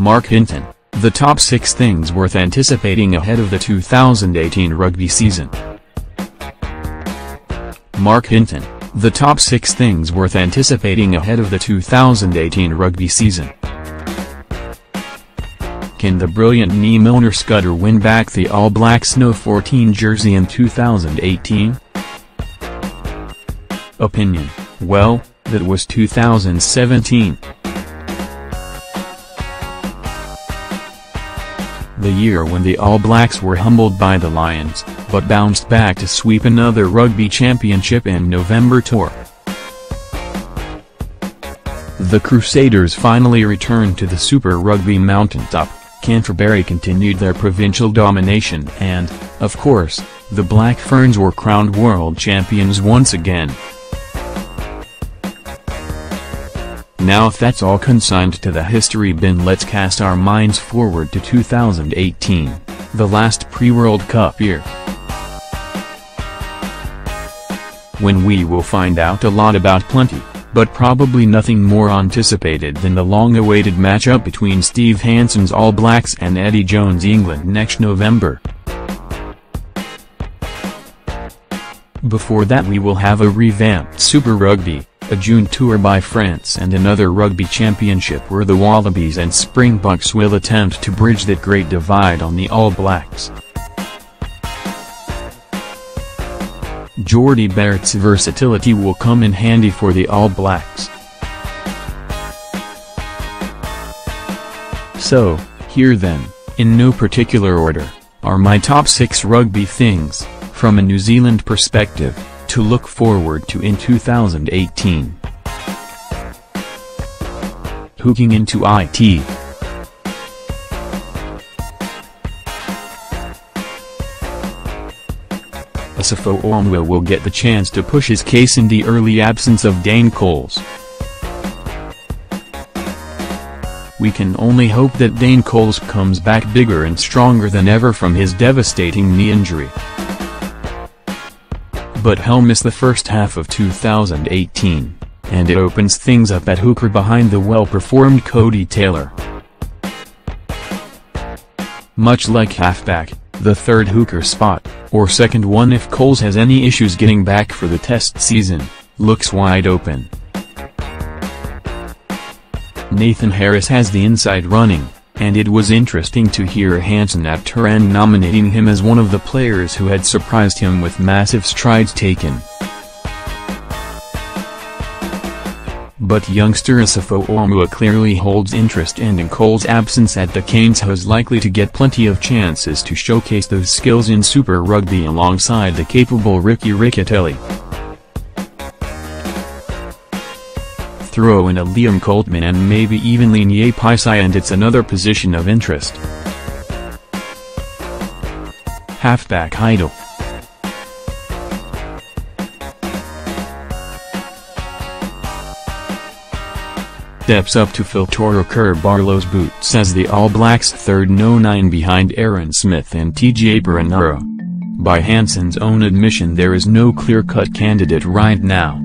Marc Hinton, the top 6 things worth anticipating ahead of the 2018 rugby season. Marc Hinton, the top 6 things worth anticipating ahead of the 2018 rugby season. Can the brilliant Niamh Milner Scudder win back the All Blacks No 14 jersey in 2018? Opinion: well, that was 2017. The year when the All Blacks were humbled by the Lions, but bounced back to sweep another rugby championship in November tour. The Crusaders finally returned to the Super Rugby mountaintop. Canterbury continued their provincial domination and, of course, the Black Ferns were crowned world champions once again. Now if that's all consigned to the history bin, let's cast our minds forward to 2018, the last pre-World Cup year, when we will find out a lot about plenty, but probably nothing more anticipated than the long-awaited matchup between Steve Hanson's All Blacks and Eddie Jones' England next November. Before that we will have a revamped Super Rugby, a June tour by France and another rugby championship where the Wallabies and Springboks will attempt to bridge that great divide on the All Blacks. Jordie Barrett's versatility will come in handy for the All Blacks. So, here then, in no particular order, are my top 6 rugby things, from a New Zealand perspective, to look forward to in 2018. Hooking into it. Asafo Omwa will get the chance to push his case in the early absence of Dane Coles. We can only hope that Dane Coles comes back bigger and stronger than ever from his devastating knee injury. But he'll miss the first half of 2018, and it opens things up at hooker behind the well-performed Cody Taylor. Much like halfback, the third hooker spot, or second one if Coles has any issues getting back for the test season, looks wide open. Nathan Harris has the inside running, and it was interesting to hear Hansen at Turan nominating him as one of the players who had surprised him with massive strides taken. But youngster Asafo Omwa clearly holds interest, and in Cole's absence at the Canes he is likely to get plenty of chances to showcase those skills in Super Rugby alongside the capable Ricky Riccatelli. Throw in a Liam Coltman and maybe even Ligne Paisai and it's another position of interest. Halfback idol. Steps up to fill Toro Barlow's boots as the All Blacks' third No 9 behind Aaron Smith and TJ Perenara. By Hanson's own admission, there is no clear-cut candidate right now,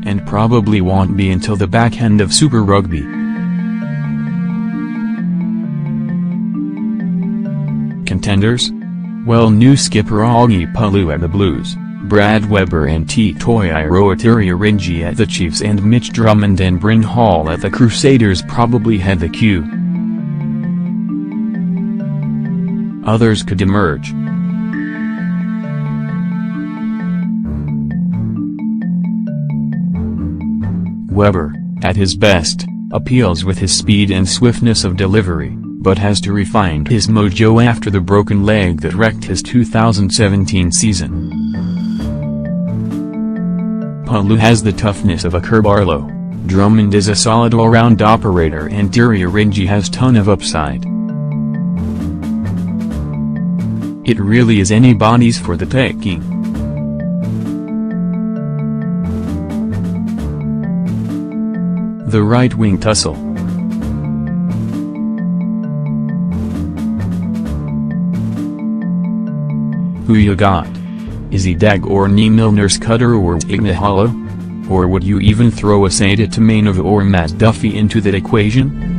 and probably won't be until the back end of Super Rugby. Contenders? Well, new skipper Augie Palu at the Blues, Brad Weber and Titoiero Atiria at the Chiefs, and Mitch Drummond and Bryn Hall at the Crusaders probably head the queue. Others could emerge. Weber, at his best, appeals with his speed and swiftness of delivery, but has to refine his mojo after the broken leg that wrecked his 2017 season. Palu has the toughness of a Barlow, Drummond is a solid all-round operator, and Atiria has ton of upside. It really is anybody's for the taking. The right-wing tussle. Who you got? Is he Dag or Niamh Milner Scudder or Ignahallo? Or would you even throw a Saida Tumanov or Matt Duffy into that equation?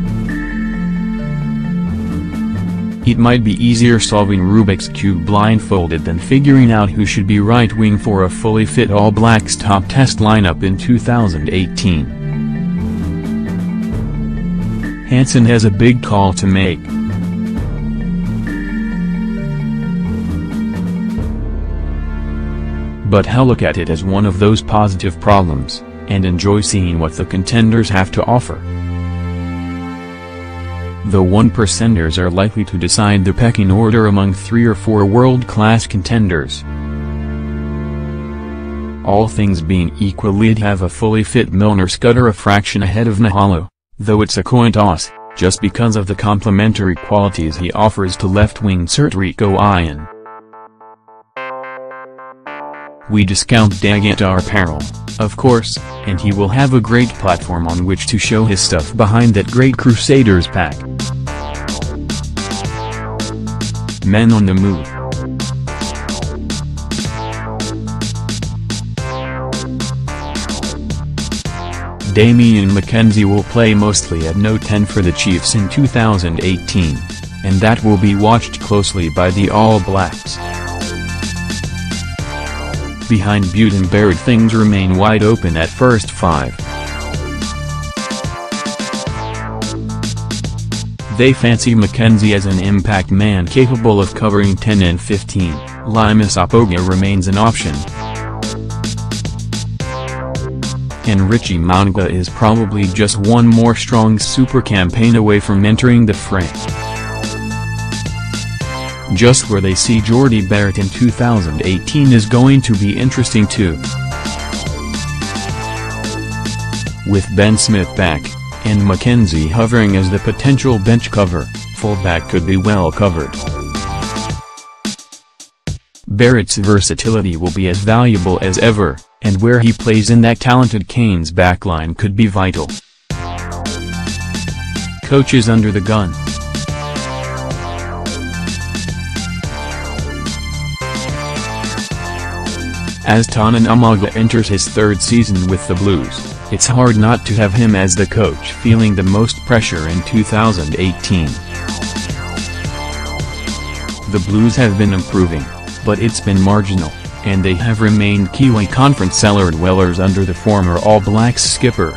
It might be easier solving Rubik's Cube blindfolded than figuring out who should be right wing for a fully fit All Blacks top test lineup in 2018. Hansen has a big call to make. But he'll look at it as one of those positive problems, and enjoy seeing what the contenders have to offer. The 1%ers are likely to decide the pecking order among 3 or 4 world-class contenders. All things being equal, he'd have a fully fit Milner Scudder a fraction ahead of Nahalo, though it's a coin toss, just because of the complementary qualities he offers to left-wing Sertrico Ian. We discount Dag at our peril, of course, and he will have a great platform on which to show his stuff behind that great Crusaders pack. Men on the move. Damian McKenzie will play mostly at no 10 for the Chiefs in 2018, and that will be watched closely by the All Blacks. Behind Butte and Barrett things remain wide open at first 5. They fancy McKenzie as an impact man capable of covering 10 and 15, Limas Apoga remains an option. And Richie Mounga is probably just one more strong super campaign away from entering the fray. Just where they see Jordy Barrett in 2018 is going to be interesting too. With Ben Smith back, and McKenzie hovering as the potential bench cover, fullback could be well covered. Barrett's versatility will be as valuable as ever, and where he plays in that talented Canes backline could be vital. Coaches under the gun. As Tanan Umaga enters his 3rd season with the Blues, it's hard not to have him as the coach feeling the most pressure in 2018. The Blues have been improving, but it's been marginal, and they have remained Kiwi Conference cellar dwellers under the former All Blacks skipper.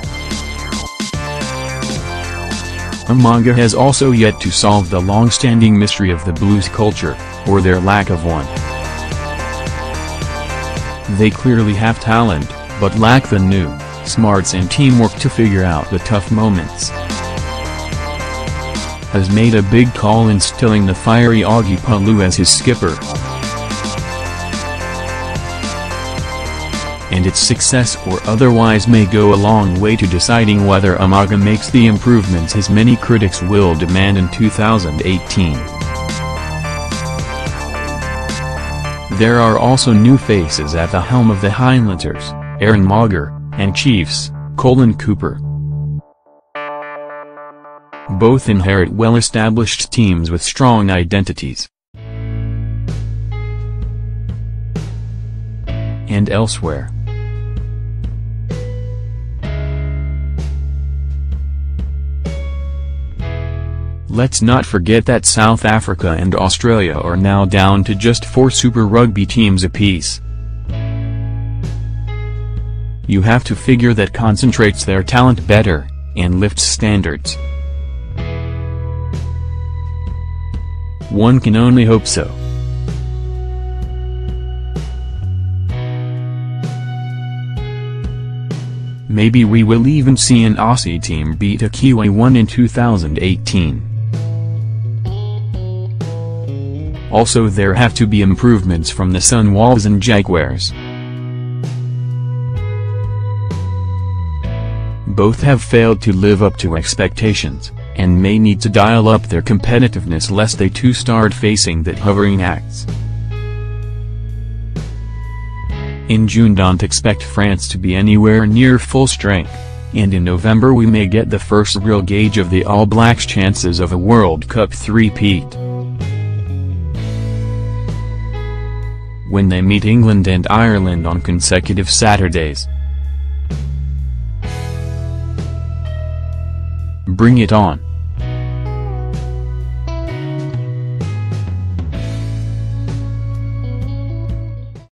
Umaga has also yet to solve the long-standing mystery of the Blues culture, or their lack of one. They clearly have talent, but lack the new smarts and teamwork to figure out the tough moments. Has made a big call instilling the fiery Augie Palu as his skipper. And its success or otherwise may go a long way to deciding whether Umaga makes the improvements his many critics will demand in 2018. There are also new faces at the helm of the Highlanders, Aaron Mauger, and Chiefs, Colin Cooper. Both inherit well-established teams with strong identities. And elsewhere. Let's not forget that South Africa and Australia are now down to just 4 Super Rugby teams apiece. You have to figure that concentrates their talent better, and lifts standards. One can only hope so. Maybe we will even see an Aussie team beat a Kiwi one in 2018. Also, there have to be improvements from the Sunwolves and Jaguars. Both have failed to live up to expectations, and may need to dial up their competitiveness lest they too start facing that hovering acts. In June don't expect France to be anywhere near full strength, and in November we may get the first real gauge of the All Blacks' chances of a World Cup three-peat. When they meet England and Ireland on consecutive Saturdays. Bring it on.